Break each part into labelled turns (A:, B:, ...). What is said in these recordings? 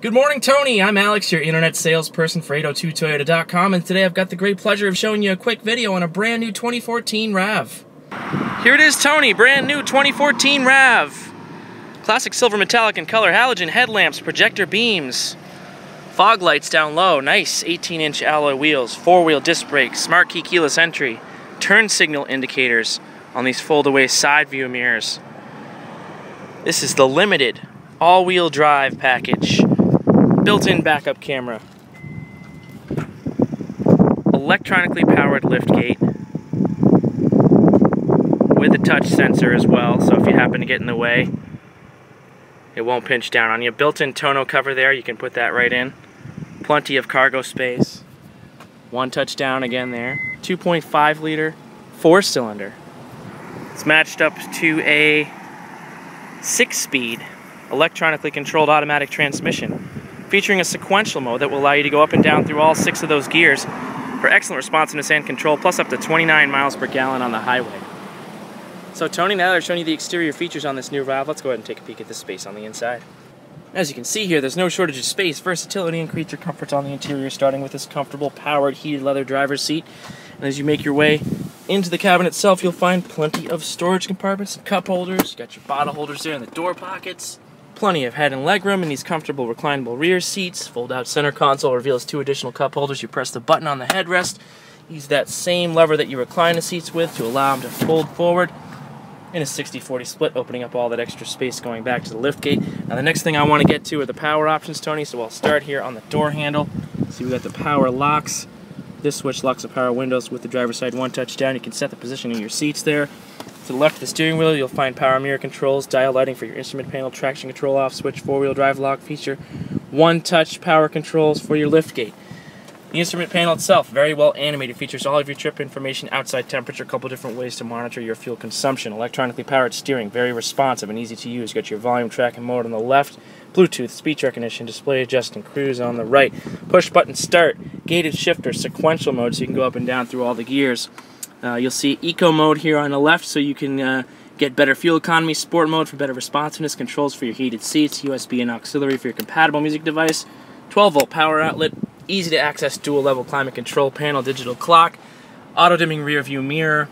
A: Good morning, Tony. I'm Alex, your internet salesperson for 802toyota.com, and today I've got the great pleasure of showing you a quick video on a brand new 2014 RAV. Here it is, Tony, brand new 2014 RAV. Classic silver metallic in color, halogen headlamps, projector beams, fog lights down low, nice 18-inch alloy wheels, four-wheel disc brakes, smart key keyless entry, turn signal indicators on these fold-away side view mirrors. This is the limited all-wheel drive package. Built-in backup camera, electronically powered liftgate with a touch sensor as well, so if you happen to get in the way, it won't pinch down on you. Built-in tonneau cover there, you can put that right in. Plenty of cargo space. One touch down again there. 2.5 liter, 4-cylinder. It's matched up to a 6-speed electronically controlled automatic transmission, featuring a sequential mode that will allow you to go up and down through all 6 of those gears for excellent responsiveness and control, plus up to 29 miles per gallon on the highway. So Tony, now that I've shown you the exterior features on this new RAV, let's go ahead and take a peek at the space on the inside. As you can see here, there's no shortage of space, versatility, and creature comforts on the interior, starting with this comfortable, powered, heated leather driver's seat. And as you make your way into the cabin itself, you'll find plenty of storage compartments and cup holders. You got your bottle holders there in the door pockets. Plenty of head and leg room in these comfortable reclinable rear seats. Fold-out center console reveals 2 additional cup holders. You press the button on the headrest. Use that same lever that you recline the seats with to allow them to fold forward in a 60-40 split, opening up all that extra space going back to the liftgate. Now the next thing I want to get to are the power options, Tony, so I'll start here on the door handle. See, we got the power locks. This switch locks the power windows with the driver's side one touch down. You can set the position of your seats there. To the left of the steering wheel, you'll find power mirror controls, dial lighting for your instrument panel, traction control off switch, 4-wheel drive lock feature, one-touch power controls for your liftgate. The instrument panel itself, very well animated, features all of your trip information, outside temperature, a couple different ways to monitor your fuel consumption. Electronically powered steering, very responsive and easy to use. You got your volume, track, and mode on the left, Bluetooth, speech recognition, display adjusting, cruise on the right, push button start, gated shifter, sequential mode, so you can go up and down through all the gears. You'll see eco mode here on the left, so you can get better fuel economy, sport mode for better responsiveness, controls for your heated seats, USB and auxiliary for your compatible music device, 12-volt power outlet, easy to access dual level climate control panel, digital clock, auto dimming rear view mirror,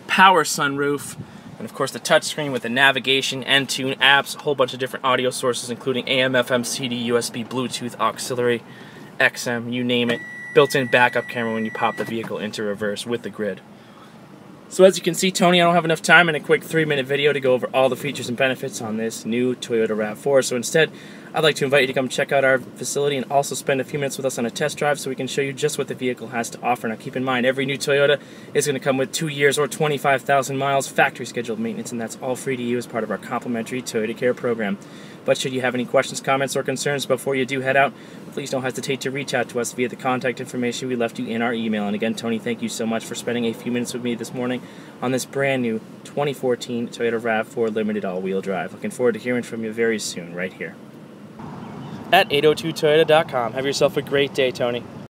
A: power sunroof, and of course the touchscreen with the navigation, Entune apps, a whole bunch of different audio sources including AM, FM, CD, USB, Bluetooth, auxiliary, XM, you name it. Built-in backup camera when you pop the vehicle into reverse with the grid. So as you can see, Tony, I don't have enough time in a quick 3-minute video to go over all the features and benefits on this new Toyota RAV4. So instead, I'd like to invite you to come check out our facility and also spend a few minutes with us on a test drive so we can show you just what the vehicle has to offer. Now keep in mind, every new Toyota is going to come with 2 years or 25,000 miles factory scheduled maintenance, and that's all free to you as part of our complimentary Toyota Care program. But should you have any questions, comments, or concerns before you do head out, please don't hesitate to reach out to us via the contact information we left you in our email. And again, Tony, thank you so much for spending a few minutes with me this morning on this brand new 2014 Toyota RAV4 Limited All-Wheel Drive. Looking forward to hearing from you very soon, right here at 802toyota.com. Have yourself a great day, Tony.